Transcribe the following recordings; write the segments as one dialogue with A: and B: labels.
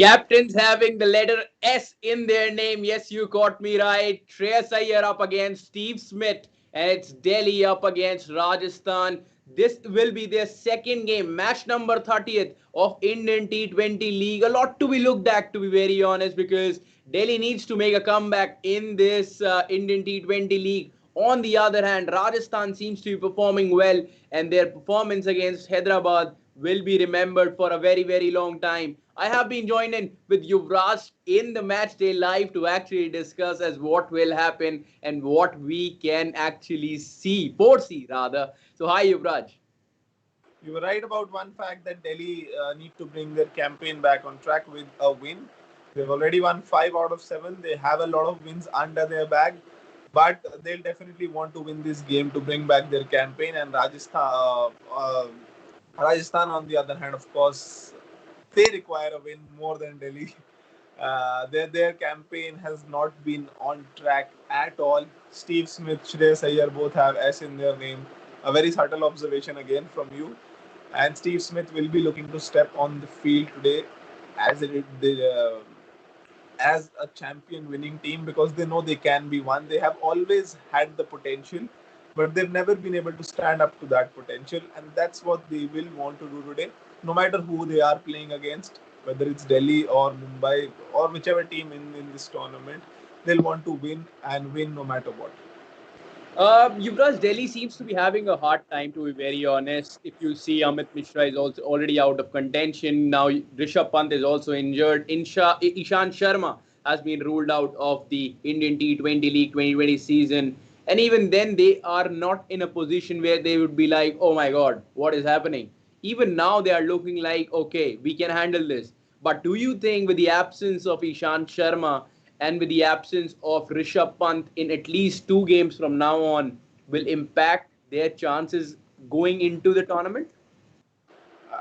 A: Captains having the letter S in their name. Yes, you caught me right. Shreyas Iyer up against Steve Smith, and it's Delhi up against Rajasthan. This will be their second game, match number 30th of Indian T20 League. A lot to be looked at, to be very honest, because Delhi needs to make a comeback in this Indian T20 League. On the other hand, Rajasthan seems to be performing well, and their performance against Hyderabad will be remembered for a very, very long time. I have been joined in with Yuvraj in the match day live to actually discuss as what will happen and what we can actually foresee rather. So hi Yuvraj.
B: You were right about one fact that Delhi need to bring their campaign back on track with a win. They've already won 5 out of 7. They have a lot of wins under their bag, but they'll definitely want to win this game to bring back their campaign. And Rajasthan, on the other hand, of course, they require a win more than Delhi. Their campaign has not been on track at all. Steve Smith, Shreyas Iyer both have S in their name. A very subtle observation again from you. And Steve Smith will be looking to step on the field today as as a champion winning team because they know they can be one. They have always had the potential, but they've never been able to stand up to that potential, and that's what they will want to do today, no matter who they are playing against, whether it's Delhi or Mumbai or whichever team in this tournament. They'll want to win and win no matter what.
A: Yuvraj, Delhi seems to be having a hard time, to be very honest. If you see, Amit Mishra is also already out of contention. Now, Rishabh Pant is also injured. Ishan Sharma has been ruled out of the Indian T20 League 2020 season. And even then, they are not in a position where they would be like, oh my God, what is happening? Even now, they are looking like, okay, we can handle this. But do you think, with the absence of Ishan Sharma, and with the absence of Rishabh Pant in at least 2 games from now on, will impact their chances going into the tournament?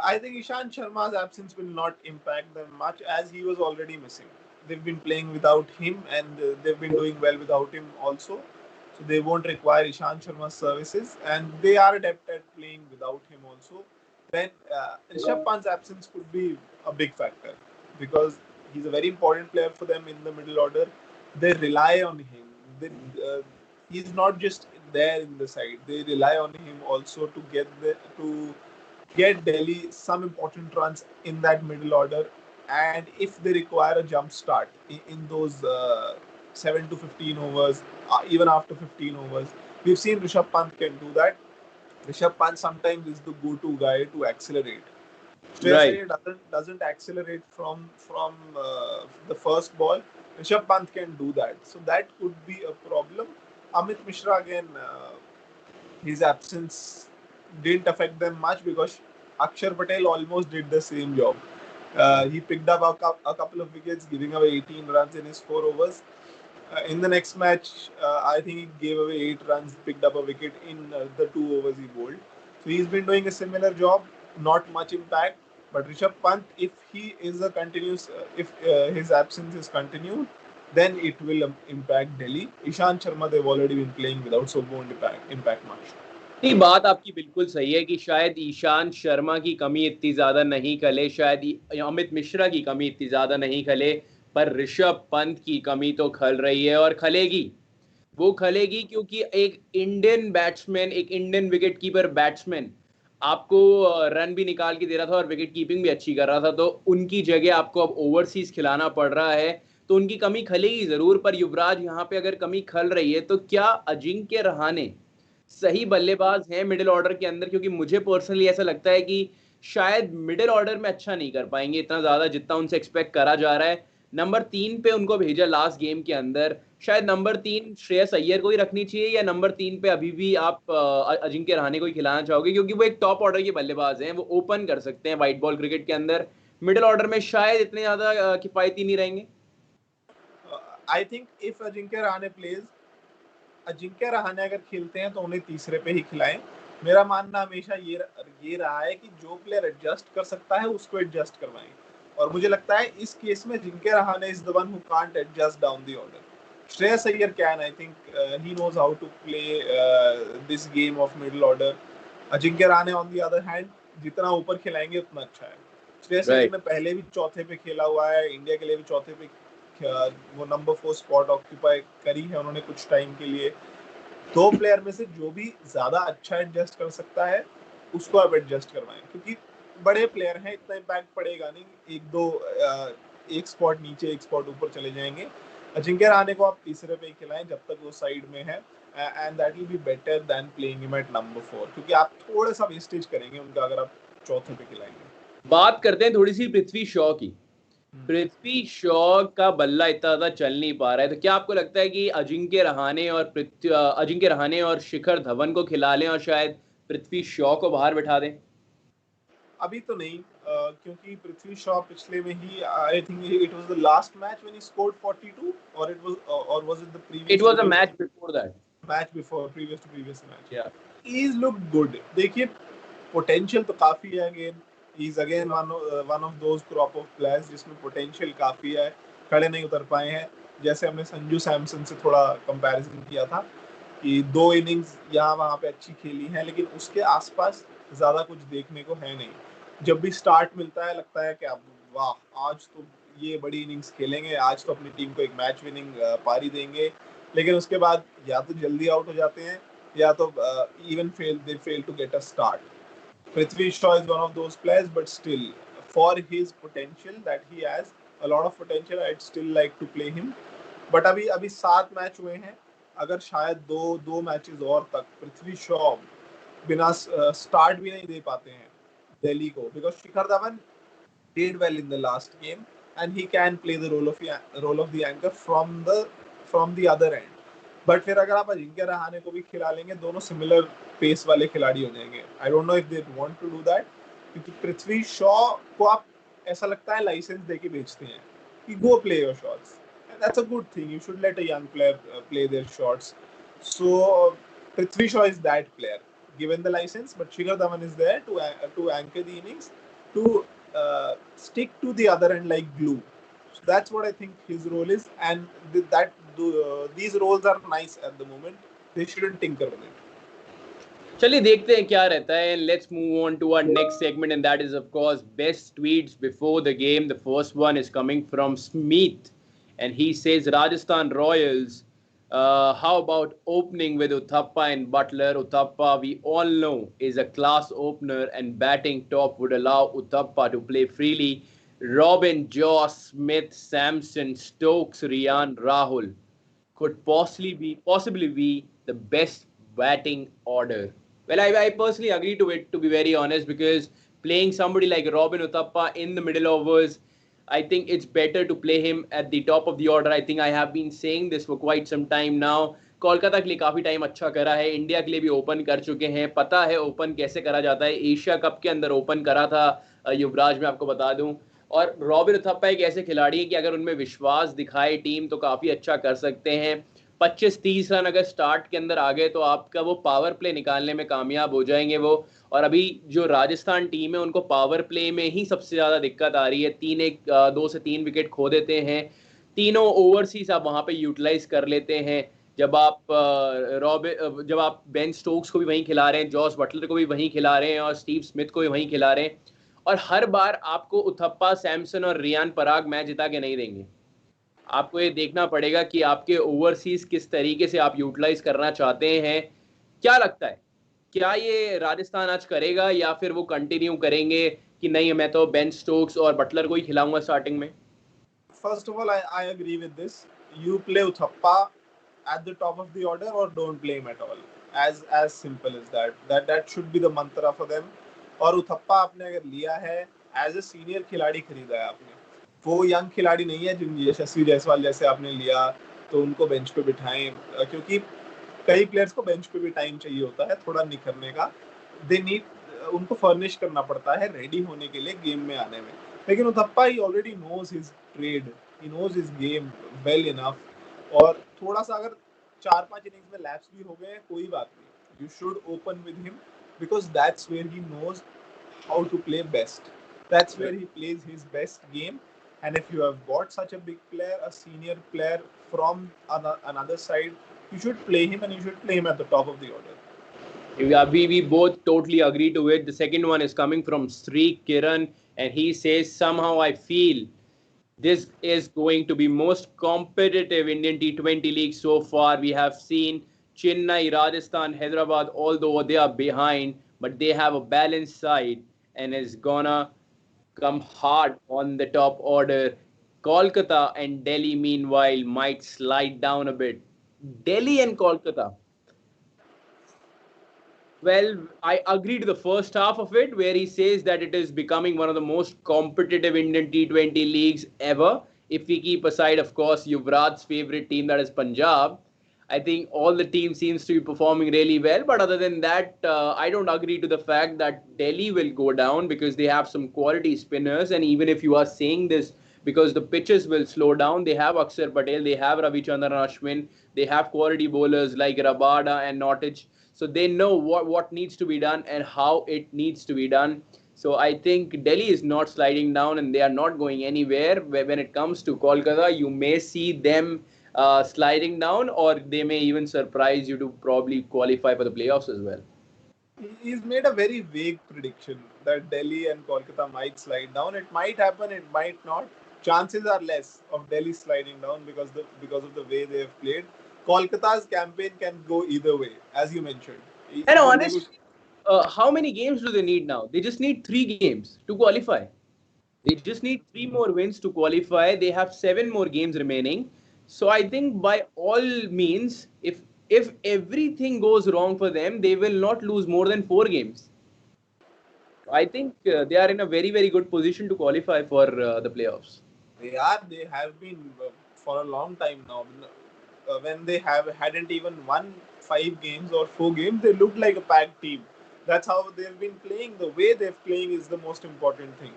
B: I think Ishan Sharma's absence will not impact them much as he was already missing. They've been playing without him and they've been doing well without him also. So they won't require Ishan Sharma's services and they are adept at playing without him also. Then Rishabh Pant's absence could be a big factor because he's a very important player for them in the middle order. They rely on him. They, uh, he's not just there in the side. They rely on him also to get Delhi some important runs in that middle order. And if they require a jump start in those 7 to 15 overs, even after 15 overs, we've seen Rishabh Pant can do that. Rishabh Pant sometimes is the go-to guy to accelerate. Shreyas
A: Right.
B: Iyer doesn't accelerate from the first ball. Rishabh Pant can do that, so that could be a problem. Amit Mishra again, his absence didn't affect them much because Akshar Patel almost did the same job. He picked up a couple of wickets, giving away 18 runs in his 4 overs. In the next match, I think he gave away 8 runs, picked up a wicket in the 2 overs he bowled. So he's been doing a similar job, not much impact. But Rishabh Pant, if he is a continuous, if his absence is continued, then it will impact Delhi. Ishan Sharma, they've already been playing without, so won't impact much.
A: नहीं, बात आपकी बिल्कुल सही है कि शायद ईशान शर्मा की कमी इतनी ज़्यादा नहीं खले, शायद अमित मिश्रा की कमी इतनी ज़्यादा नहीं खले, पर ऋषभ पंत की कमी तो खल रही है और खलेगी। वो खलेगी क्योंकि एक इंडियन बैट्समैन, एक इंडियन विकेट कीपर बैट्समैन आपको रन भी निकाल के दे रहा था और विकेट कीपिंग भी अच्छी कर रहा था, तो उनकी जगह आपको अब ओवरसीज खिलाना पड़ रहा है, तो उनकी कमी खलेगी ज़रूर। पर युवराज, यहाँ पे अगर कमी खल रही है तो क्या अजिंक्य रहाणे सही बल्लेबाज हैं मिडिल ऑर्डर के अंदर? क्योंकि मुझे पर्सनली ऐसा लगता है कि शायद मिडिल ऑर्डर में अच्छा नहीं कर पाएंगे इतना ज्यादा जितना उनसे एक्सपेक्ट करा जा रहा है। नंबर 3 पे उनको भेजा लास्ट गेम के अंदर, शायद नंबर 3 श्रेयस अय्यर को ही रखनी चाहिए, या नंबर 3 पे अभी भी आप अजिंक्य रहाणे को ही खिलाना चाहोगे? क्योंकि वो एक टॉप ऑर्डर के बल्लेबाज हैं, वो ओपन कर सकते हैं व्हाइट बॉल क्रिकेट के अंदर। मिडिल ऑर्डर में शायद इतने ज्यादा किफायती नहीं रहेंगे।
B: I think if Ajinkya Rahane अगर खेलते हैं तो उन्हें तीसरे पे ही खिलाएं। मेरा मानना हमेशा ये रहा है कि जो प्लेयर एडजस्ट कर सकता है उसको एडजस्ट करवाएं, और मुझे लगता है इस केस में Ajinkya Rahane is the one who can't adjust down the order. Shreyas Iyer can. I think he knows how to play this game of middle order. Ajinkya Rahane, on the other hand, जितना ऊपर खिलाएंगे उतना अच्छा है. वैसे
A: right
B: जिन्हें पहले भी चौथे पे खेला हुआ है, इंडिया के लिए भी चौथे पे वो नंबर 4 स्पॉट ऑक्यूपाई करी है उन्होंने कुछ टाइम के लिए। दो प्लेयर में से जो भी ज्यादा अच्छा एडजस्ट कर सकता है उसको आप एडजस्ट करवाएं, क्योंकि बड़े प्लेयर हैं, इतना इम्पैक्ट पड़ेगा नहीं, एक दो एक स्पॉट नीचे एक स्पॉट ऊपर चले जाएंगे। अजिंक्य रहाणे को आप तीसरे पे खिलाएं जब तक वो साइड में है, and that will be better than playing him at number 4, क्योंकि आप थोड़ा सा वेस्टेज करेंगे उनका अगर आप चौथे पे खिलाएंगे।
A: बात करते हैं थोड़ी सी पृथ्वी शॉ की। पृथ्वी शॉ का बल्ला इतना ज्यादा चल नहीं पा रहा है, तो क्या आपको लगता है कि अजिंक्य रहाणे और शिखर धवन को खिला लें और शायद पृथ्वी शॉ को बाहर बैठा दें?
B: अभी तो नहीं, क्योंकि पृथ्वी शॉ पिछले में ही I think it was the last match when he scored 42, और इट वाज, और was it the
A: it
B: previous
A: was
B: to
A: a
B: previous
A: match before that.
B: Match before, previous to previous match.
A: Yeah
B: he is look good, देखिए potential तो काफी है, again he is again one of those crop of players जिसमें potential काफी है, खड़े नहीं उतर पाए हैं। जैसे हमने संजू सैमसन से थोड़ा कंपैरिजन किया था कि 2 इनिंग्स यहाँ वहाँ पे अच्छी खेली है, लेकिन उसके आसपास ज्यादा कुछ देखने को है नहीं। जब भी स्टार्ट मिलता है लगता है कि अब वाह आज तो ये बड़ी इनिंग्स खेलेंगे, आज तो अपनी टीम को एक मैच विनिंग पारी देंगे, लेकिन उसके बाद या तो जल्दी आउट हो जाते हैं या तो even fail to get a start. Prithvi Shaw is one of those players, but still, for his potential that he has, a lot of potential, I'd still like to play him. But अभी अभी 7 match हुए हैं, अगर शायद दो दो matches और तक पृथ्वी शॉ बिना स्टार्ट भी नहीं दे पाते हैं दिल्ली को, because Shikhar Dhawan did well in the last game and he can play the role of the anchor from the other end. But फिर अगर आप अजिंक्य रहाणे को भी खिला लेंगे, दोनों सिमिलर पेस वाले खिलाड़ी हो जाएंगे। I don't know if they want to do that, क्योंकि पृथ्वी शॉ को आप ऐसा लगता है लाइसेंस देके बेचते हैं कि go play your shots, and that's a good thing, you should let a young player play their shots. So Prithvi Shaw is that player given the license, but Shikhar Dhawan is there to anchor the innings, to stick to the other end like glue. So that's what I think his role is, and these roles are nice at the moment. They shouldn't tinker with it.
A: चलिए देखते हैं क्या रहता है। Let's move on to our next segment and that is of course best tweets before the game. The first one is coming from Smith and he says Rajasthan Royals, how about opening with Uthappa and Butler? Uthappa, we all know, is a class opener and batting top would allow Uthappa to play freely. Robin, Joss, Smith, Samson, Stokes, Riyan, Rahul could possibly be the best batting order. Well, I personally agree to it, to be very honest, because playing somebody like Robin Uthappa in the middle overs, I think it's better to play him at the top of the order. I think I have been saying this for quite some time now. Kolkata के लिए काफी time अच्छा करा है, India के लिए भी open कर चुके हैं, पता है ओपन कैसे करा जाता है। एशिया कप के अंदर ओपन करा था युवराज, में आपको बता दूं। और रॉबिन उथप्पा एक ऐसे खिलाड़ी हैं कि अगर उनमें विश्वास दिखाए टीम तो काफी अच्छा कर सकते हैं। 25-30 रन अगर स्टार्ट के अंदर आ गए तो आपका वो पावर प्ले निकालने में कामयाब हो जाएंगे वो। और अभी जो राजस्थान टीम है उनको पावर प्ले में ही सबसे ज़्यादा दिक्कत आ रही है। 2 से 3 विकेट खो देते हैं। तीनों ओवरसीज आप वहाँ पे यूटिलाइज कर लेते हैं। जब आप बेन स्टोक्स को भी वहीं खिला रहे हैं, जॉस बटलर को भी वहीं खिला रहे हैं और स्टीव स्मिथ को भी वहीं खिला रहे हैं, और हर बार आपको उथप्पा, सैमसन और रियान पराग मैच जिता के नहीं देंगे। आपको ये देखना पड़ेगा कि आपके ओवरसीज किस तरीके से आप यूटिलाइज करना चाहते हैं। क्या लगता है, क्या ये राजस्थान आज करेगा या फिर वो कंटिन्यू करेंगे कि नहीं मैं तो बेन स्टोक्स और बटलर को ही खिलाऊंगा स्टार्टिंग में?
B: First of all, I agree with this. You play Uthappa at the top of the order or don't play him at all. As simple as that. That should be the mantra for them. और उथप्पा आपने अगर लिया है as a senior खिलाड़ी खरीदा है आपने, वो यंग खिलाड़ी नहीं है जिन यशस्वी जायसवाल जैसे आपने लिया तो उनको बेंच पे बिठाएं, क्योंकि कई प्लेयर्स को बेंच पे भी टाइम चाहिए होता है थोड़ा निखरने का। दे नीड, उनको फर्निश करना पड़ता है रेडी होने के लिए गेम में आने में। लेकिन Uthappa he already knows his trade, he knows his game well enough. और थोड़ा सा अगर 4-5 इनिंग्स में लैप्स भी हो गए कोई बात नहीं, you should open with him because that's where he knows how to play best. That's where he plays his best game. And if you have got such a big player, a senior player from another side, you should play him and you should play him at the top of the order.
A: We both totally agree to it. The second one is coming from Sri Kiran, and he says, somehow I feel this is going to be most competitive Indian T20 league so far. We have seen Chennai, Rajasthan, Hyderabad, although they are behind, but they have a balanced side and is gonna come hard on the top order. Kolkata and Delhi, meanwhile, might slide down a bit. Delhi and Kolkata. Well, I agree to the first half of it, where he says that it is becoming one of the most competitive Indian T20 leagues ever. If we keep aside, of course, Yuvraj's favorite team, that is Punjab, I think all the team seems to be performing really well. But other than that, I don't agree to the fact that Delhi will go down because they have some quality spinners. And even if you are saying this because the pitches will slow down, they have Akshar Patel, they have Ravichandran Ashwin, they have quality bowlers like Rabada and Nottage, so they know what needs to be done and how it needs to be done. So I think Delhi is not sliding down and they are not going anywhere. When it comes to Kolkata, you may see them sliding down, or they may even surprise you to probably qualify for the playoffs as well.
B: He's made a very vague prediction that Delhi and Kolkata might slide down. It might happen, it might not. Chances are less of Delhi sliding down because of the way they have played. Kolkata's campaign can go either way, as you mentioned.
A: And
B: Even they could.
A: honestly, how many games do they need now? They just need 3 games to qualify. They just need 3 more wins to qualify. They have 7 more games remaining. So I think by all means, if everything goes wrong for them, they will not lose more than 4 games. I think they are in a very good position to qualify for the playoffs.
B: They have been for a long time now. When they have hadn't even won 5 games or 4 games, they look like a packed team. That's how they've been playing. The way they're playing is the most important thing.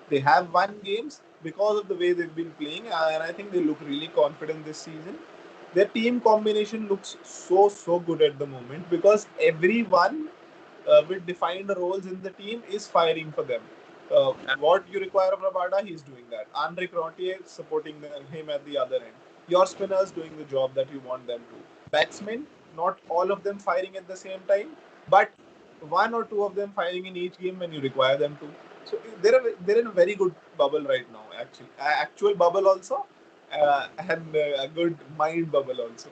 B: They have won games because of the way they've been playing, and I think they look really confident this season. Their team combination looks so good at the moment because everyone with defined roles in the team is firing for them. What you require of Rabada, he's doing that. Andre Crontier supporting him at the other end. Your spinners doing the job that you want them to. Batsmen, not all of them firing at the same time, but one or two of them firing in each game when you require them to. So they're in a very good bubble right now. Actually, actual bubble also, and a good mind bubble also.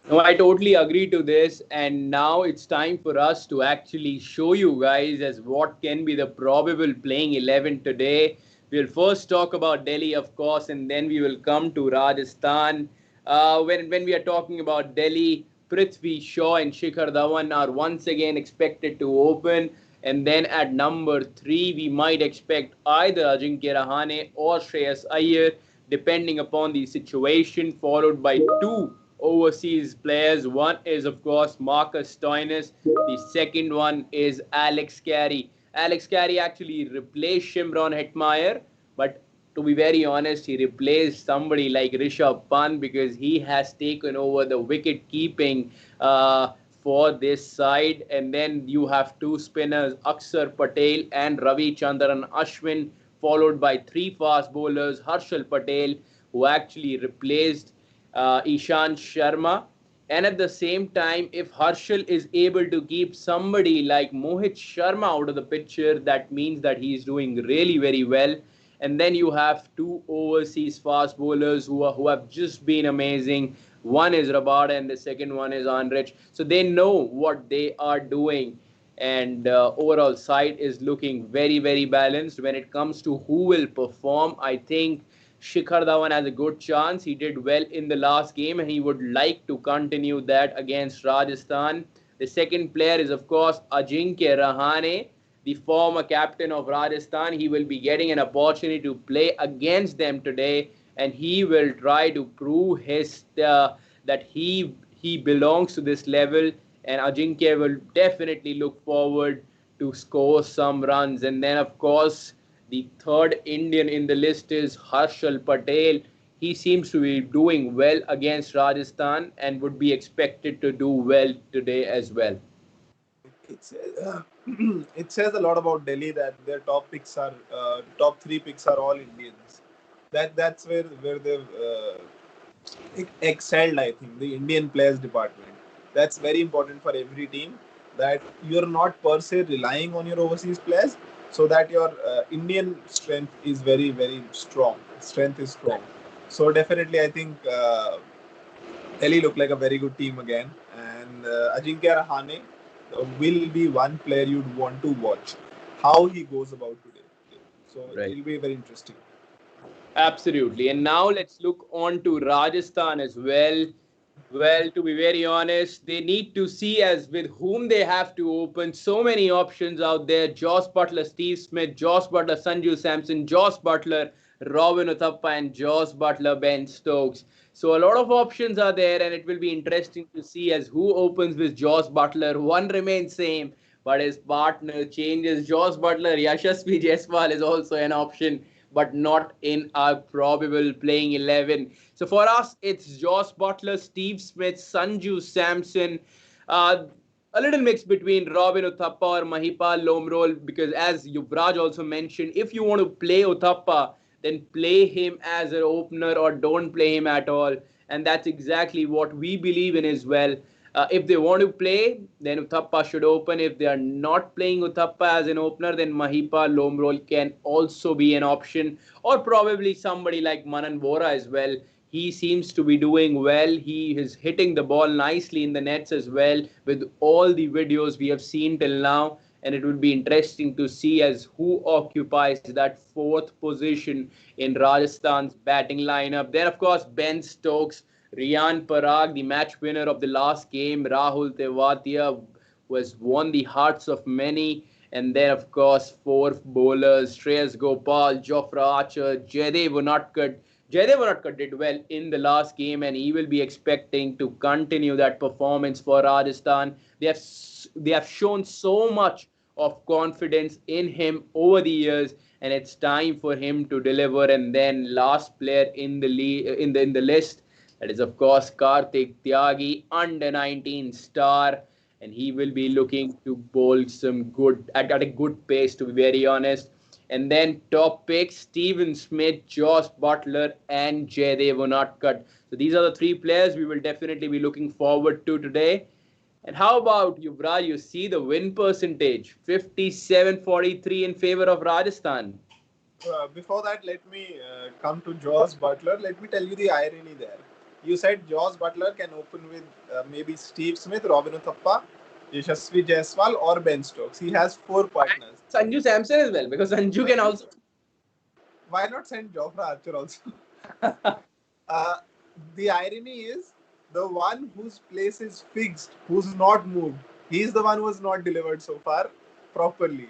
A: No, I totally agree to this. And now it's time for us to actually show you guys as what can be the probable playing 11 today. We'll first talk about Delhi, of course, and then we will come to Rajasthan. When we are talking about Delhi, Prithvi Shaw and Shikhar Dhawan are once again expected to open. And then at number 3, we might expect either Ajinkya Rahane or Shreyas Iyer, depending upon the situation, followed by 2 overseas players. One is, of course, Marcus Stoinis. The second one is Alex Carey. Alex Carey actually replaced Shimron Hetmeyer, but to be very honest, he replaced somebody like Rishabh Pant because he has taken over the wicket keeping for this side. And then you have 2 spinners, Akshar Patel and Ravi Chandran Ashwin, followed by 3 fast bowlers, Harshal Patel, who actually replaced Ishan Sharma. And at the same time, if Harshal is able to keep somebody like Mohit Sharma out of the picture, that means that he is doing really very well. And then you have 2 overseas fast bowlers who have just been amazing. One is Rabada and the second one is Andrich. So they know what they are doing. And overall side is looking very balanced. When it comes to who will perform, I think Shikhar Dhawan has a good chance. He did well in the last game and he would like to continue that against Rajasthan. The second player is, of course, Ajinkya Rahane, the former captain of Rajasthan. He will be getting an opportunity to play against them today, and he will try to prove that he belongs to this level. And Ajinkya will definitely look forward to score some runs. And then, of course, the third Indian in the list is Harshal Patel. He seems to be doing well against Rajasthan and would be expected to do well today as well.
B: It's it says a lot about Delhi that their top 3 picks are all Indians. That's where they've excelled. I think the Indian players department. That's very important for every team. that you're not per se relying on your overseas players, so that your Indian strength is very, very strong. Strength is strong. So definitely, I think Delhi look like a very good team again, and Ajinkya Rahane will be one player you'd want to watch how he goes about today. So
A: Right.
B: it'll be very interesting.
A: Absolutely. And now let's look on to Rajasthan as well. Well, to be very honest, they need to see as with whom they have to open. So many options out there. Joss Butler, Steve Smith, Joss Butler, Sanju Samson, Joss Butler, Robin Uthappa, and Joss Butler, Ben Stokes. So a lot of options are there, and it will be interesting to see as who opens with Joss Butler. One remains same, but his partner changes. Joss Butler, Yashasvi Jaiswal is also an option, but not in our probable playing 11. So for us, it's Joss Butler, Steve Smith, Sanju Samson. Uh, a little mix between Robin Uthappa or Mahipal Lomrol, because as Yuvraj also mentioned, if you want to play Uthappa, then play him as an opener or don't play him at all. And that's exactly what we believe in as well. If they want to play, then Uthappa should open. If they are not playing Uthappa as an opener, then Mahipa Lomrol can also be an option, or probably somebody like Manan Bora as well. He seems to be doing well. He is hitting the ball nicely in the nets as well with all the videos we have seen till now. And it will be interesting to see as who occupies that fourth position in Rajasthan's batting lineup. Then, of course, Ben Stokes, Riyan, Parag, the match winner of the last game, Rahul, Tewatia, was won the hearts of many. And then, of course, four bowlers, Shreyas Gopal, Jofra Archer, Jaidev Unadkat. Jaidev Unadkat did well in the last game, and he will be expecting to continue that performance for Rajasthan. They have shown so much of confidence in him over the years, and it's time for him to deliver. And then last player in the in the list, that is of course Karthik Tyagi, under 19 star, and he will be looking to bowl some good at a good pace, to be very honest. And then top picks: Steven Smith, Josh Butler, and Jaydev Unadkat. So these are the three players we will definitely be looking forward to today. And how about Yuvraj? You see the win percentage 57-43 in favor of Rajasthan.
B: Before that, let me come to Joss Butler. Let me tell you the irony there. You said Joss Butler can open with maybe Steve Smith, Robin Uthappa, Yashasvi Jaiswal, or Ben Stokes. He has four partners.
A: Sanju Samson as well, because Sanju can also.
B: Why not send Jofra Archer also? uh, the irony is the one whose place is fixed, who's not moved. He's the one who has not delivered so far properly.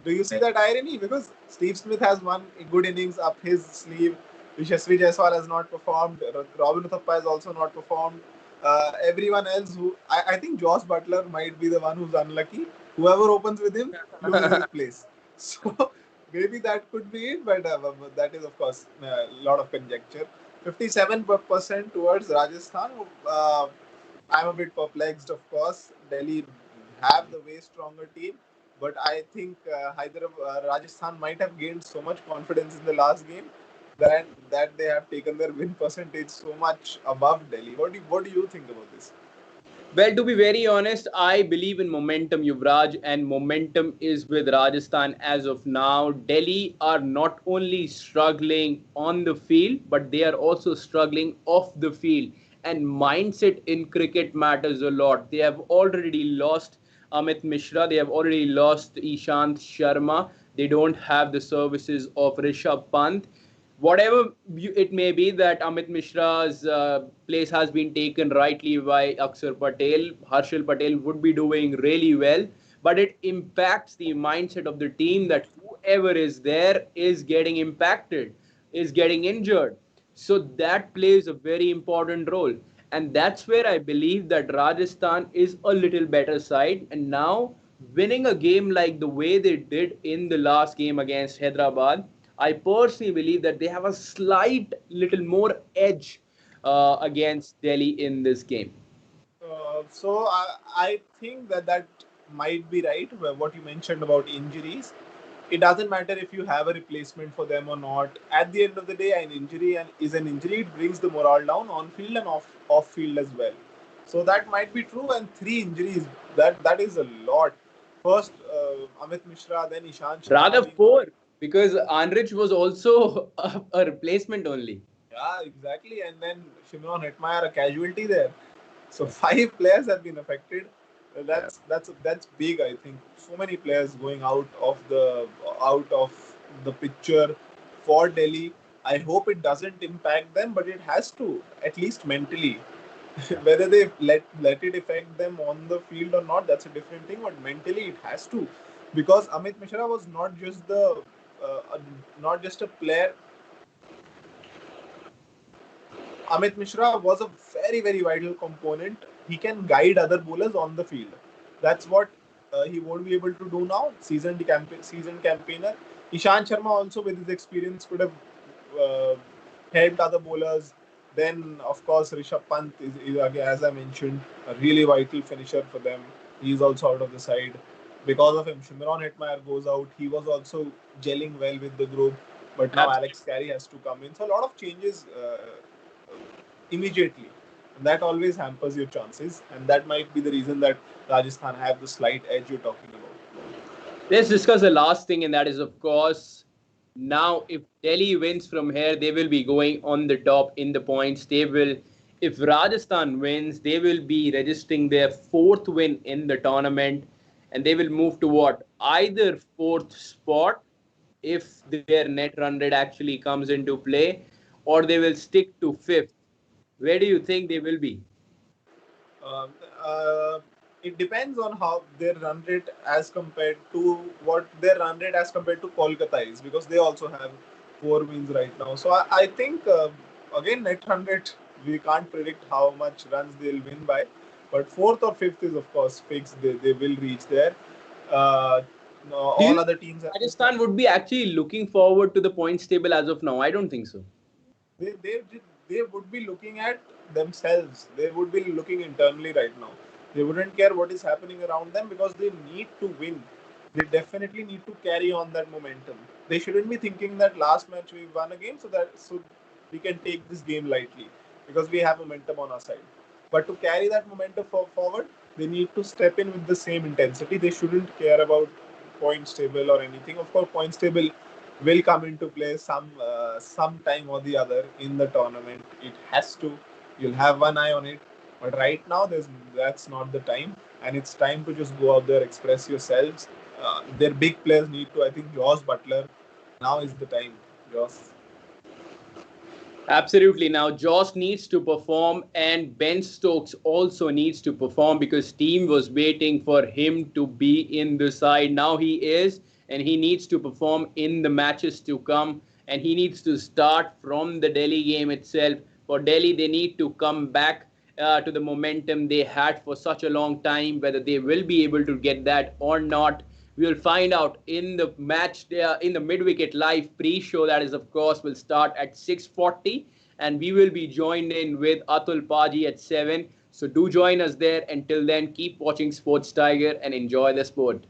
B: Do you see that irony? Because Steve Smith has one good innings up his sleeve. Yashasvi Jaiswal has not performed. Robin Uthappa has also not performed. Everyone else I think Josh Butler might be the one who's unlucky. Whoever opens with him loses his place. So maybe that could be it, but that is of course a lot of conjecture. 57% towards Rajasthan. I'm a bit perplexed, of course. Delhi have the way stronger team, but I think Rajasthan might have gained so much confidence in the last game that they have taken their win percentage so much above Delhi. What do you think about this?
A: Well, to be very honest, I believe in momentum, Yuvraj, and momentum is with Rajasthan as of now. Delhi are not only struggling on the field, but they are also struggling off the field. And mindset in cricket matters a lot. They have already lost Amit Mishra, they have already lost Ishant Sharma. They don't have the services of Rishabh Pant. Whatever it may be that Amit Mishra's place has been taken rightly by Akshar Patel, Harshal Patel would be doing really well, but it impacts the mindset of the team that whoever is there is getting impacted, is getting injured. So that plays a very important role. And that's where I believe that Rajasthan is a little better side. And now winning a game like the way they did in the last game against Hyderabad, I personally believe that they have a slight little more edge against Delhi in this game.
B: So I think that might be right. What you mentioned about injuries, it doesn't matter if you have a replacement for them or not. At the end of the day, an injury is an injury. It brings the morale down on field and off field as well. So that might be true. And 3 injuries, that is a lot. First, Amit Mishra, then Ishan Sharma
A: Rather
B: being out.
A: four, because Anrich was also a replacement only.
B: Yeah, exactly. And then Shimron Hetmeyer, a casualty there. So 5 players have been affected.
A: Yeah.
B: That's big. I think so many players going out of the picture for Delhi. I hope it doesn't impact them, but it has to, at least mentally. Whether they let it affect them on the field or not, that's a different thing. But mentally, it has to, because Amit Mishra was not just a player. Amit Mishra was a very, very vital component. He can guide other bowlers on the field. That's what he won't be able to do now. Seasoned campaigner. Ishan Sharma also, with his experience, could have uh, helped other bowlers. Then, of course, Rishabh Pant is, again, as I mentioned, a really vital finisher for them. He's also out of the side. Because of him, Shimron Hetmeyer goes out. He was also gelling well with the group. But now
A: Absolutely.
B: Alex Carey has to come in. So a lot of changes immediately. And that always hampers your chances. And that might be the reason that Rajasthan have the slight edge you're talking about.
A: Let's discuss the last thing, and that is, of course, now if Delhi wins from here, they will be going on the top in the points table. If Rajasthan wins, they will be registering their fourth win in the tournament, and they will move to what? Either fourth spot if their net run rate actually comes into play, or they will stick to fifth. Where do you think they will be?
B: Um, uh, it depends on how their run rate as compared to what their run rate as compared to Kolkata is, because they also have 4 wins right now. So I think again, net run rate, we can't predict how much runs they'll win by, but fourth or fifth is of course fixed. They will reach there. Uh, no,
A: Do you
B: all
A: think
B: other teams have to
A: Rajasthan would be actually looking forward to the points table as of now? I don't think so.
B: they, they they would be looking at themselves. They would be looking internally right now. They wouldn't care what is happening around them, because they need to win. They definitely need to carry on that momentum. They shouldn't be thinking that last match we won a game, so we can take this game lightly because we have momentum on our side. But to carry that momentum forward, they need to step in with the same intensity. They shouldn't care about points table or anything. Of course, points table will come into play some time or the other in the tournament. It has to. You'll have one eye on it. But right now, that's not the time, and it's time to just go out there, express yourselves. Their big players need to. I think Josh Butler. Now is the time, Josh.
A: Absolutely. Now, Josh needs to perform, and Ben Stokes also needs to perform because team was waiting for him to be in the side. Now he is, and he needs to perform in the matches to come. And he needs to start from the Delhi game itself. For Delhi, they need to come back to the momentum they had for such a long time. Whether they will be able to get that or not, we will find out in the match in the mid-wicket live pre-show. That is, of course, will start at 6:40, and we will be joined in with Atul Paji at 7. So do join us there. Until then, keep watching Sports Tiger and enjoy the sport.